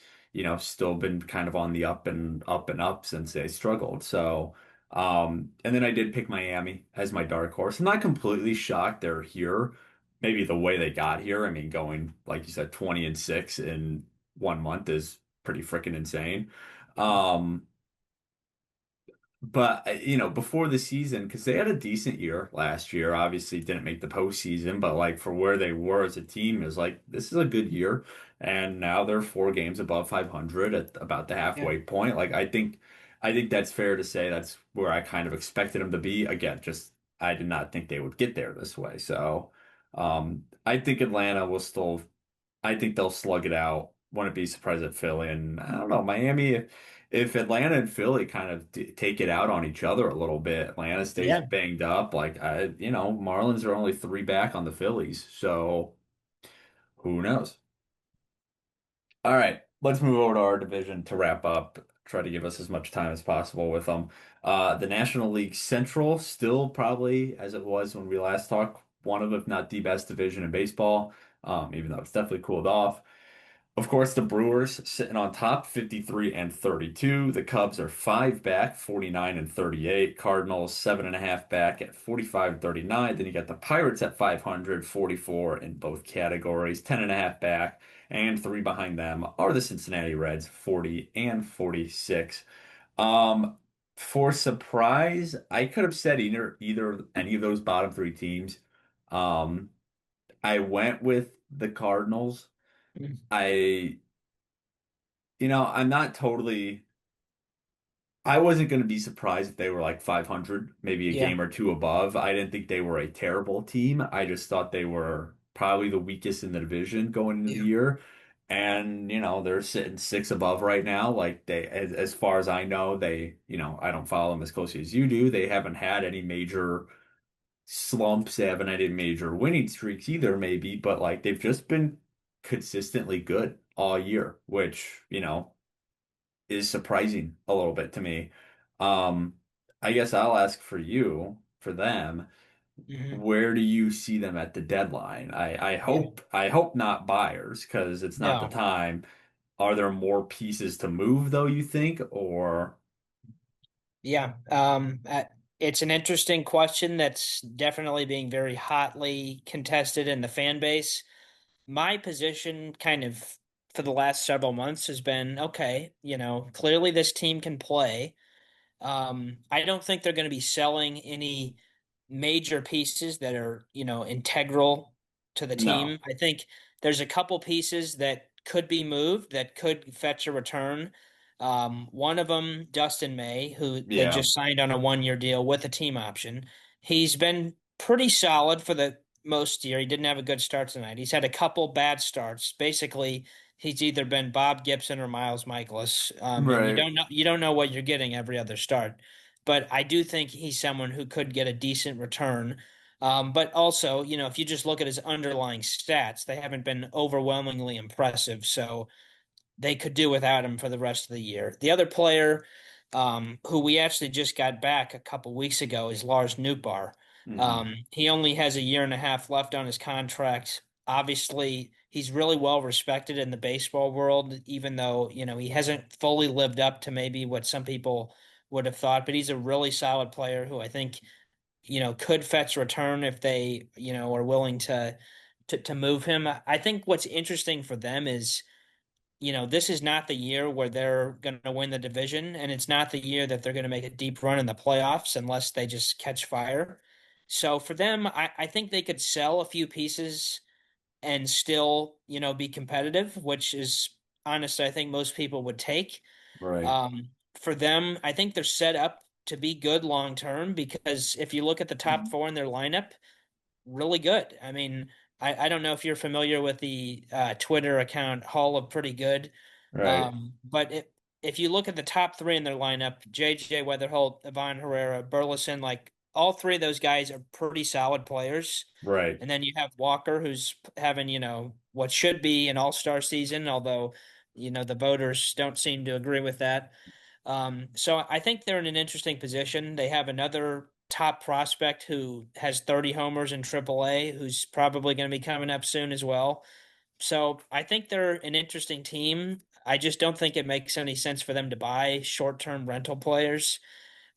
still been kind of on the up and up since they struggled. So, and then I did pick Miami as my dark horse. I'm not completely shocked they're here. Maybe the way they got here. I mean, going, like you said, 20-6 in 1 month is pretty freaking insane. Um, but before the season, because they had a decent year last year, obviously didn't make the postseason, but like for where they were as a team, is like this is a good year, and now they're 4 games above 500 at about the Yeah. halfway point. Like I think that's fair to say that's where I kind of expected them to be. Again, just I did not think they would get there this way. So, I think Atlanta will still. I think they'll slug it out. Wouldn't be surprised at Philly, and I don't know Miami. If Atlanta and Philly kind of take it out on each other a little bit, Atlanta stays Yeah. banged up. Like Marlins are only 3 back on the Phillies, so who knows? All right, let's move over to our division to wrap up. Try to give us as much time as possible with them. The National League Central still probably as it was when we last talked, one of, if not the best division in baseball. Even though it's definitely cooled off. Of course, the Brewers sitting on top, 53-32. The Cubs are 5 back, 49-38. Cardinals 7.5 back at 45-39. Then you got the Pirates at 500, 44 in both categories, 10.5 back, and three behind them are the Cincinnati Reds, 40-46. Um, for surprise, I could have said either any of those bottom three teams. Um, I went with the Cardinals. Mm. I I'm not totally. I wasn't going to be surprised if they were like 500, maybe a Yeah. game or two above. I didn't think they were a terrible team. I just thought they were probably the weakest in the division going into the Yeah. year. And, they're sitting six above right now. Like as far as I know, I don't follow them as closely as you do. They haven't had any major slumps. They haven't had any major winning streaks either, maybe, but like they've just been consistently good all year, which, is surprising a little bit to me. Um, I guess I'll ask for you, for them, Hmm. where do you see them at the deadline? I Yeah. hope not buyers because it's not the No. time. Are there more pieces to move though, you think? Or Yeah. It's an interesting question that's definitely being very hotly contested in the fan base. My position kind of for the last several months has been okay, clearly this team can play. I don't think they're going to be selling any major pieces that are, integral to the no. team. I think there's a couple pieces that could be moved that could fetch a return. One of them, Dustin May, who they Yeah. just signed on a 1 year deal with a team option. He's been pretty solid for the most year. He didn't have a good start tonight. He's had a couple bad starts. Basically, he's either been Bob Gibson or Miles Michaelis, and Right. you don't know what you're getting every other start. But I do think he's someone who could get a decent return. But also, if you just look at his underlying stats, they haven't been overwhelmingly impressive. So they could do without him for the rest of the year. The other player, who we actually just got back a couple weeks ago, is Lars Nootbaar. Hmm. He only has a year and a half left on his contract. Obviously, he's really well respected in the baseball world, even though, he hasn't fully lived up to maybe what some people would have thought. But he's a really solid player who I think, could fetch return if they, are willing to move him. I think what's interesting for them is this is not the year where they're going to win the division, and it's not the year that they're going to make a deep run in the playoffs unless they just catch fire. So for them, I think they could sell a few pieces and still, be competitive, which is honestly, I think most people would take. Right. For them, I think they're set up to be good long term because if you look at the top four in their lineup, really good. I mean, I don't know if you're familiar with the Twitter account Hall of Pretty Good, Right. but if you look at the top three in their lineup, JJ Weatherholt, Ivan Herrera, Burleson, like all three of those guys are pretty solid players. Right. And then you have Walker, who's having, what should be an all-star season, although, the voters don't seem to agree with that. So I think they're in an interesting position. They have another top prospect who has 30 homers in AAA, who's probably going to be coming up soon as well. So I think they're an interesting team. I just don't think it makes any sense for them to buy short-term rental players,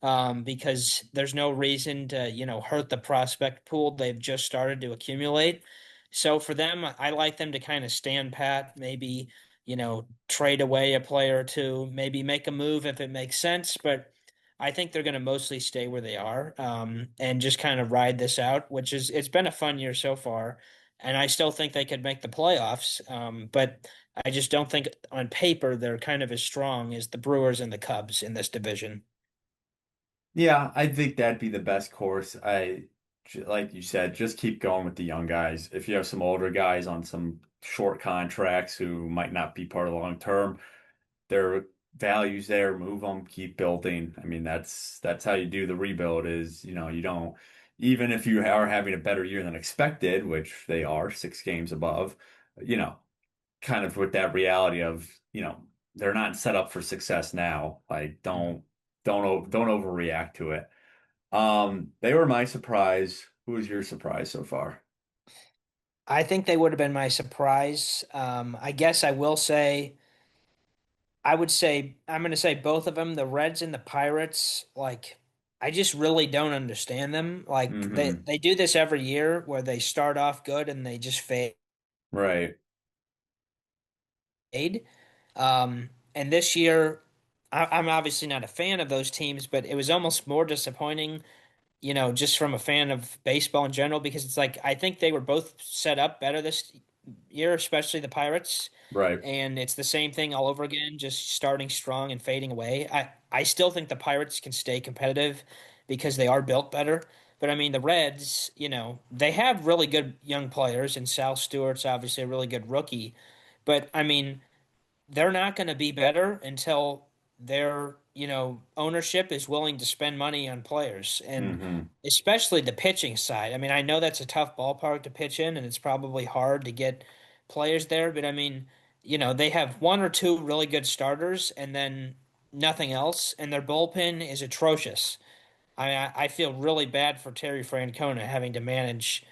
because there's no reason to, hurt the prospect pool they've just started to accumulate. So for them, I like them to kind of stand pat, maybe, trade away a player or two, maybe make a move if it makes sense. But I think they're going to mostly stay where they are, and just kind of ride this out, it's been a fun year so far. And I still think they could make the playoffs. But I just don't think on paper they're kind of as strong as the Brewers and the Cubs in this division. Yeah, I think that'd be the best course. Like you said, just keep going with the young guys. If you have some older guys on some short contracts who might not be part of the long term, their values there, move them, keep building. I mean, that's how you do the rebuild is, you don't, even if you are having a better year than expected, which they are 6 games above, you know, kind of with that reality of, they're not set up for success now. Like, don't overreact to it. They were my surprise. Who was your surprise so far? I think they would have been my surprise. I guess I would say, I'm going to say both of them, the Reds and the Pirates. Like, I just really don't understand them. Like, Hmm. they do this every year where they start off good and they just fade. Right. And this year, I'm obviously not a fan of those teams, but it was almost more disappointing, just from a fan of baseball in general, because it's like I think they were both set up better this year, especially the Pirates. Right. And it's the same thing all over again, just starting strong and fading away. I still think the Pirates can stay competitive because they are built better. But I mean, the Reds, they have really good young players, and Sal Stewart's obviously a really good rookie. But I mean, they're not going to be better until their, ownership is willing to spend money on players, and Hmm. especially the pitching side. I mean, I know that's a tough ballpark to pitch in and it's probably hard to get players there, but I mean, they have one or two really good starters and then nothing else, and their bullpen is atrocious. I feel really bad for Terry Francona having to manage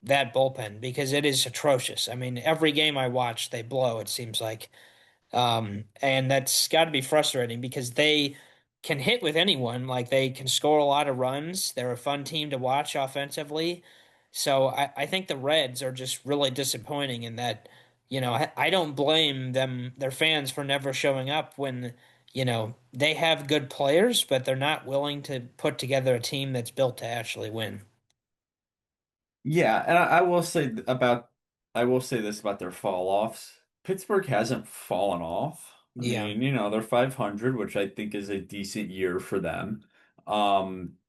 that bullpen because it is atrocious. I mean, every game I watch, they blow, it seems like. And that's got to be frustrating because they can hit with anyone. Like they can score a lot of runs. They're a fun team to watch offensively. So I think the Reds are just really disappointing in that, I don't blame them, their fans, for never showing up when, they have good players, but they're not willing to put together a team that's built to actually win. Yeah, and I will say this about their fall offs. Pittsburgh hasn't fallen off. I Yeah, mean, they're 500, which I think is a decent year for them.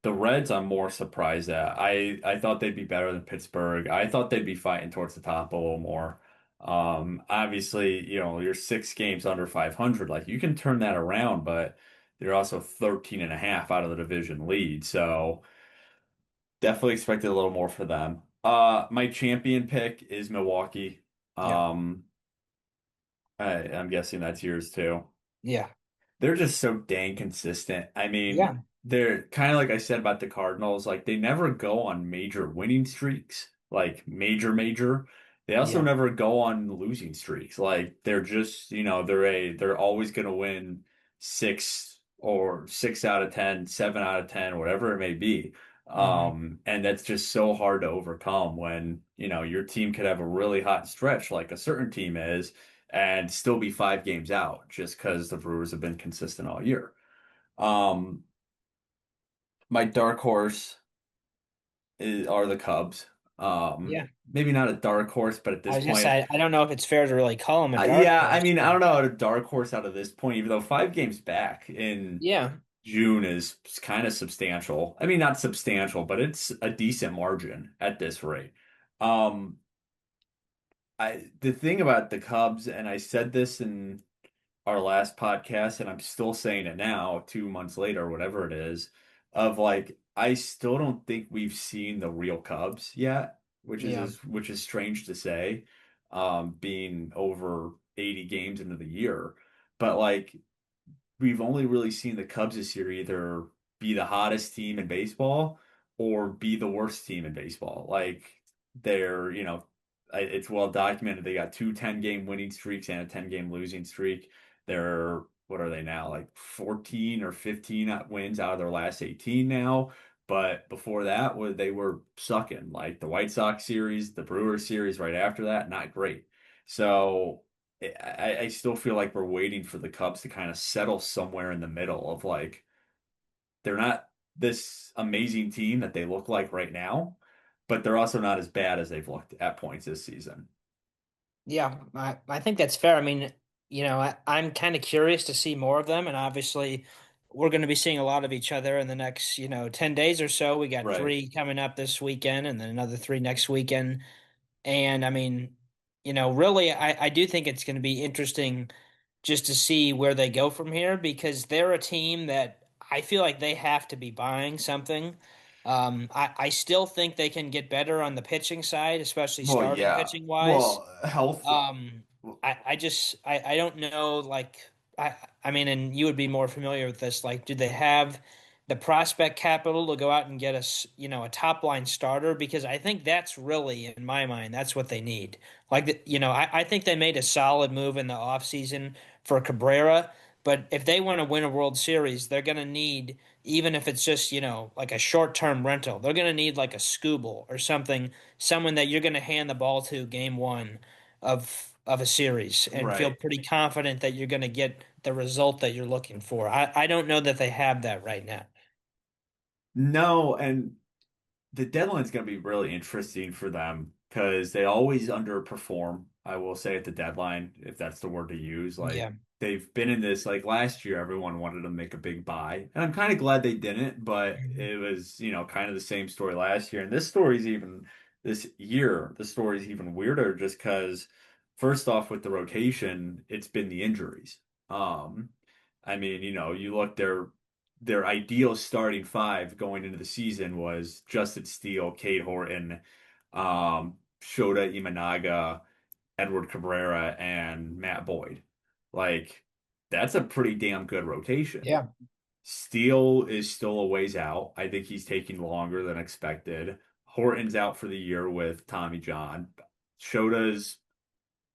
The Reds, I'm more surprised at. I thought they'd be better than Pittsburgh. I thought they'd be fighting towards the top a little more. Obviously, you're 6 games under 500. Like, you can turn that around, but they're also 13 and a half out of the division lead. So definitely expected a little more for them. My champion pick is Milwaukee. yeah, Um, I'm guessing that's yours too. yeah, They're just so dang consistent. I mean, yeah, they're kind of like I said about the Cardinals, like they never go on major winning streaks, like major. They also yeah. never go on losing streaks. Like they're just, they're always going to win 6 out of 10, 7 out of 10, whatever it may be. Hmm. And that's just so hard to overcome when, your team could have a really hot stretch like a certain team is and still be 5 games out just because the Brewers have been consistent all year. Um, my dark horse are the Cubs. Yeah. Maybe not a dark horse, but at I this was gonna point, say I don't know if it's fair to really call him a dark yeah, I horse, mean, I but don't know how to dark horse out of this point, even though 5 games back in yeah, June is kind of substantial. I mean, not substantial, but it's a decent margin at this rate. Um, the thing about the Cubs, and I said this in our last podcast, and I'm still saying it now, 2 months later, whatever it is, of like I still don't think we've seen the real Cubs yet, yeah, which is strange to say, being over 80 games into the year. But like we've only really seen the Cubs this year either be the hottest team in baseball or be the worst team in baseball. Like they're, it's well documented. They got 2 10-game winning streaks and a 10-game losing streak. They're, what are they now? Like 14 or 15 wins out of their last 18 now. But before that, they were sucking. Like the White Sox series, the Brewers series right after that, not great. So I still feel like we're waiting for the Cubs to kind of settle somewhere in the middle of like they're not this amazing team that they look like right now, but they're also not as bad as they've looked at points this season. yeah. I think that's fair. I mean, I'm kind of curious to see more of them, and obviously, we're going to be seeing a lot of each other in the next 10 days or so. We got Right. three coming up this weekend, and then another three next weekend. And I mean, really, I do think it's going to be interesting just to see where they go from here because they're a team that I feel like they have to be buying something. I still think they can get better on the pitching side, especially Well, starting yeah. pitching wise. Well, health. I don't know, like, I mean, and you would be more familiar with this. Like, do they have the prospect capital to go out and get a top line starter? Because I think that's really, in my mind, that's what they need. Like, I think they made a solid move in the offseason for Cabrera, but if they want to win a World Series, they're going to need, even if it's just, like a short-term rental, they're going to need like a Scooble or something, someone that you're going to hand the ball to game one of a series and feel Right. pretty confident that you're going to get the result that you're looking for. I don't know that they have that right now. No, and the deadline's going to be really interesting for them because they always underperform. I will say at the deadline, if that's the word to use. Like Yeah. they've been in this, like last year, everyone wanted to make a big buy, and I'm kind of glad they didn't. But Mhm. it was, kind of the same story last year, and this year, the story's even weirder just because first off, with the rotation, it's been the injuries. Um, I mean, you look their ideal starting five going into the season was Justin Steele, Cade Horton, Shota Imanaga, Edward Cabrera, and Matt Boyd. Like, that's a pretty damn good rotation. Yeah. Steele is still a ways out. I think he's taking longer than expected. Horton's out for the year with Tommy John. Shota's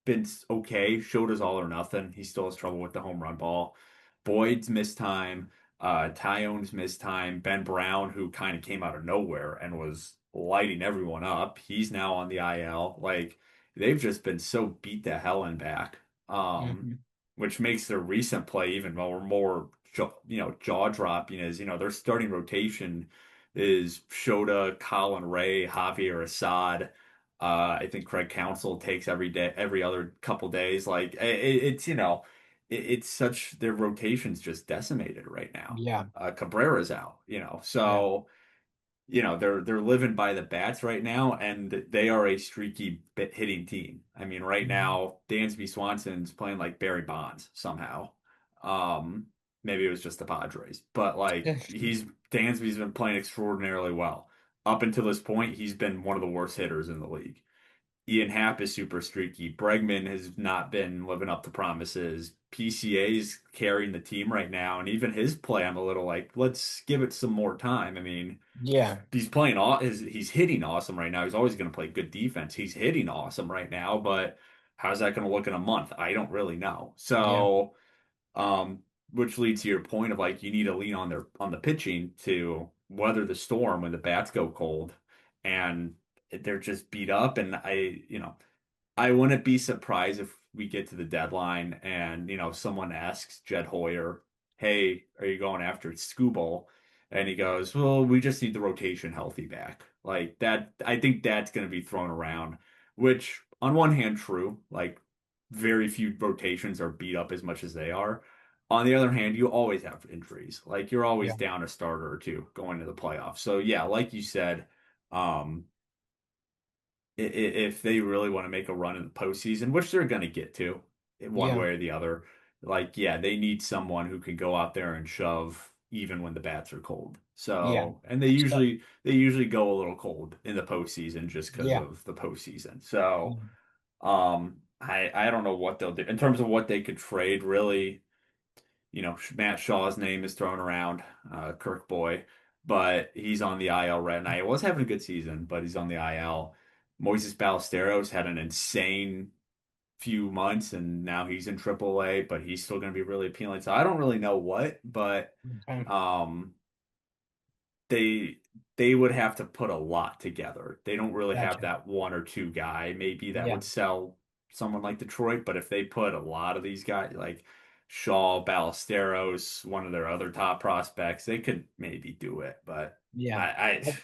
been okay. Shota's all or nothing. He still has trouble with the home run ball. Boyd's missed time. Tyone's missed time. Ben Brown, who kind of came out of nowhere and was lighting everyone up, he's now on the IL. Like they've just been so beat to hell and back, Hmm. which makes their recent play even more jaw dropping. Is their starting rotation is Shota, Colin Ray, Javier Assad. I think Craig Counsell takes every day, every other couple days. Like it's it's such their rotation's just decimated right now. Yeah. Cabrera's out, Yeah. so they're living by the bats right now, and they are a streaky bit hitting team. I mean, right Mhm. now, Dansby Swanson's playing like Barry Bonds somehow. Um, Maybe it was just the Padres, but like Dansby's been playing extraordinarily well. Up until this point, he's been one of the worst hitters in the league. Ian Happ is super streaky. Bregman has not been living up to promises. PCA's carrying the team right now, and even his play, I'm a little like, let's give it some more time. I mean, Yeah. he's playing aw he's hitting awesome right now. He's always going to play good defense. He's hitting awesome right now, but how's that going to look in a month? I don't really know. Yeah. So, um, which leads to your point of like you need to lean on the pitching to weather the storm when the bats go cold, and they're just beat up. And I wouldn't be surprised if we get to the deadline and, someone asks Jed Hoyer, "Hey, are you going after Skubal?" And he goes, "Well, we just need the rotation healthy back." Like that, I think that's going to be thrown around, which on one hand, true. Like very few rotations are beat up as much as they are. On the other hand, you always have injuries. Like you're always Yeah. down a starter or two going to the playoffs. So yeah, like you said, um, if they really want to make a run in the postseason, which they're going to get to in one Yeah. way or the other, like, yeah, they need someone who can go out there and shove even when the bats are cold. Yeah. So, and they So, usually they usually go a little cold in the postseason just because yeah. of the postseason. So, I don't know what they'll do in terms of what they could trade, really. Matt Shaw's name is thrown around, Kirk Boy, but he's on the IL right now. He was having a good season, but he's on the IL. Moises Ballesteros had an insane few months, and now he's in AAA, but he's still going to be really appealing. So I don't really know what, but Okay. um, they they would have to put a lot together. They don't really have Gotcha. that one or two guy maybe that Yeah. would sell someone like Detroit, but if they put a lot of these guys like Shaw, Ballesteros, one of their other top prospects, they could maybe do it, but I Yeah. I,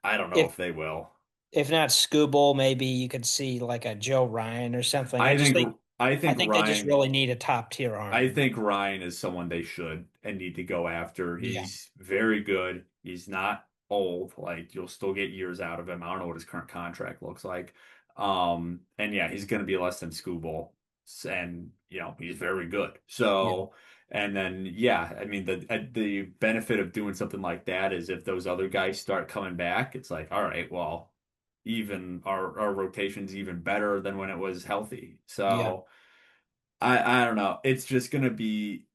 I don't know If if they will. if not Scooble, maybe you could see like a Joe Ryan or something. I think I I think think they just Ryan really need a top tier I arm. think Ryan is someone they should and need to go after. Yeah. He's very good. He's not old. Like you'll still get years out of him. I don't know what his current contract looks like. And yeah, he's going to be less than Scooble, and he's very good. Yeah. So, and then yeah, I mean the benefit of doing something like that is if those other guys start coming back, it's like all right, well, even our rotation's even better than when it was healthy. Yeah. So. I don't know. It's just gonna be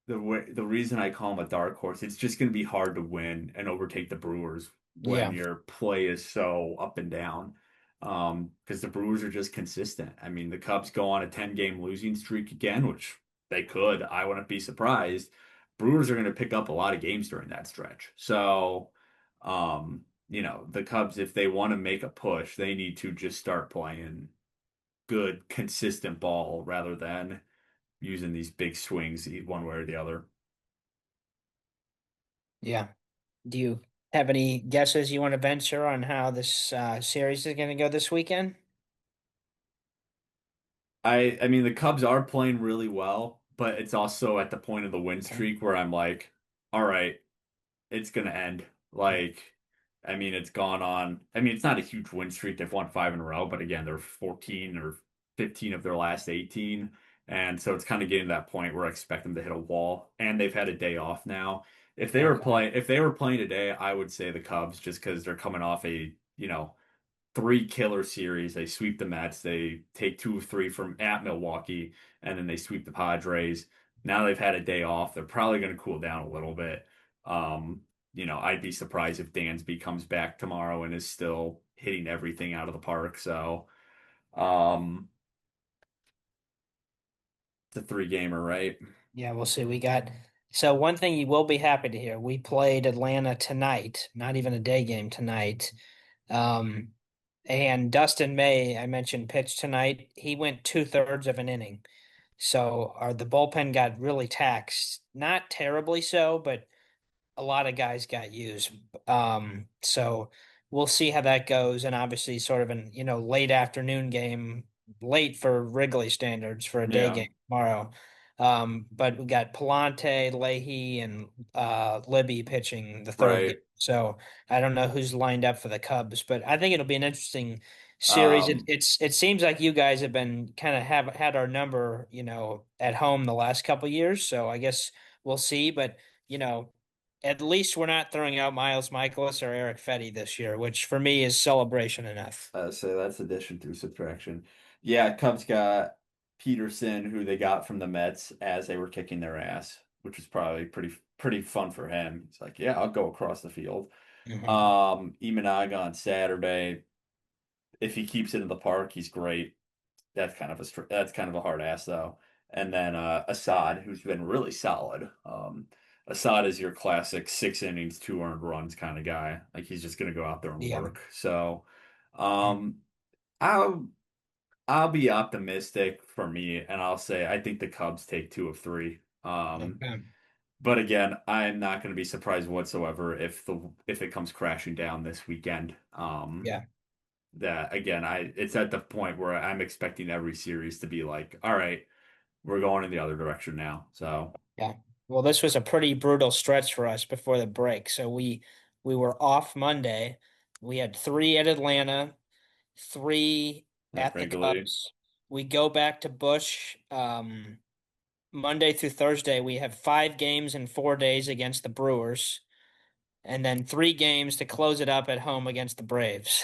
the reason I call him a dark horse. It's just gonna be hard to win and overtake the Brewers when Yeah. your play is so up and down. Because the Brewers are just consistent. I mean, the Cubs go on a 10-game losing streak again, which they could. I wouldn't be surprised. Brewers are gonna pick up a lot of games during that stretch. So, the Cubs, if they want to make a push, they need to just start playing good, consistent ball rather than using these big swings one way or the other. Yeah. Do you have any guesses you want to venture on how this series is going to go this weekend? I mean the Cubs are playing really well, but it's also at the point of the win Okay. streak where I'm like, all right, it's gonna end. Like, I mean, it's gone on. I mean, it's not a huge win streak. They've won five in a row, but again, they're 14 or 15 of their last 18. And so it's kind of getting to that point where I expect them to hit a wall. And they've had a day off now. Okay. If they were playing today, I would say the Cubs just because they're coming off three killer series. They sweep the Mets, they take 2 of 3 from at Milwaukee, and then they sweep the Padres. Now they've had a day off. They're probably going to cool down a little bit. I'd be surprised if Dansby comes back tomorrow and is still hitting everything out of the park. So, um, it's a three-gamer, right? Yeah, we'll see. So one thing you will be happy to hear, we played Atlanta tonight, not even a day game tonight. Um, and Dustin May, I mentioned, pitched tonight. He went 2/3 of an inning. So the bullpen got really taxed. Not terribly so, but a lot of guys got used. So we'll see how that goes. And obviously, sort of an late afternoon game, late for Wrigley standards for a day Yeah. game tomorrow. But we got Palante, Leahy, and Libby pitching the third game. Right. So I don't know who's lined up for the Cubs, but I think it'll be an interesting series. Um, It seems like you guys have been kind of have had our number, at home the last couple years. So I guess we'll see. But you know, at least we're not throwing out Miles Michaelis or Eric Fetty this year, which for me is celebration enough. so that's addition through subtraction. Yeah, Cubs got Peterson, who they got from the Mets as they were kicking their ass, which was probably pretty fun for him. He's like, yeah, I'll go across the field. Hmm. Imanaga on Saturday. If he keeps it in the park, he's great. That's kind of a hard ass though. And then Assad, who's been really solid. Assad is your classic 6 innings, 2 earned runs kind of guy. Like he's just gonna go out there and Yeah. work. So um, I'll I'll be optimistic for me, and I'll say I think the Cubs take 2 of 3. Okay. But again, I'm not going to be surprised whatsoever if it comes crashing down this weekend. Yeah. That again, I it's at the point where I'm expecting every series to be like, all right, we're going in the other direction now. So Yeah. Well, this was a pretty brutal stretch for us before the break. So we were off Monday. We had three at Atlanta, three at at the Wrigley, Cubs. We go back to Busch Monday through Thursday. We have 5 games in 4 days against the Brewers, and then 3 games to close it up at home against the Braves.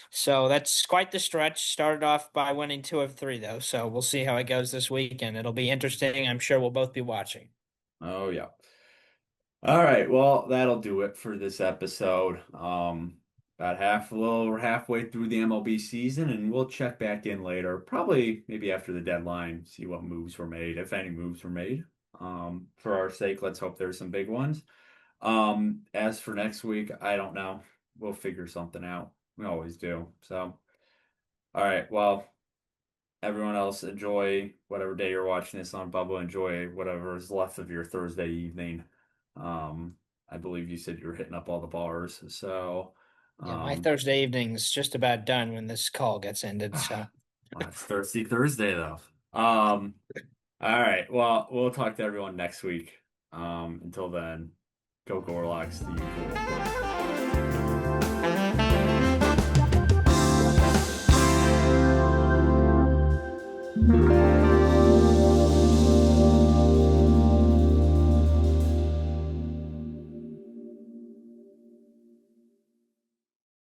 So that's quite the stretch. Started off by winning 2 of 3, though. So we'll see how it goes this weekend. It'll be interesting. I'm sure we'll both be watching. oh yeah. All right, well, that'll do it for this episode. About a little over halfway through the MLB season, and we'll check back in later, probably maybe after the deadline, see what moves were made, if any moves were made. For our sake, let's hope there's some big ones. As for next week, I don't know. We'll figure something out. We always do. So, all right, well, everyone else, enjoy whatever day you're watching this on, Bubba. Enjoy whatever is left of your Thursday evening. Um, I believe you said you were hitting up all the bars. So, Yeah, my um, Thursday evening's just about done when this call gets ended. So, well, it's Thirsty Thursday though. All right. Well, we'll talk to everyone next week. Until then, go Gorloks, the usual.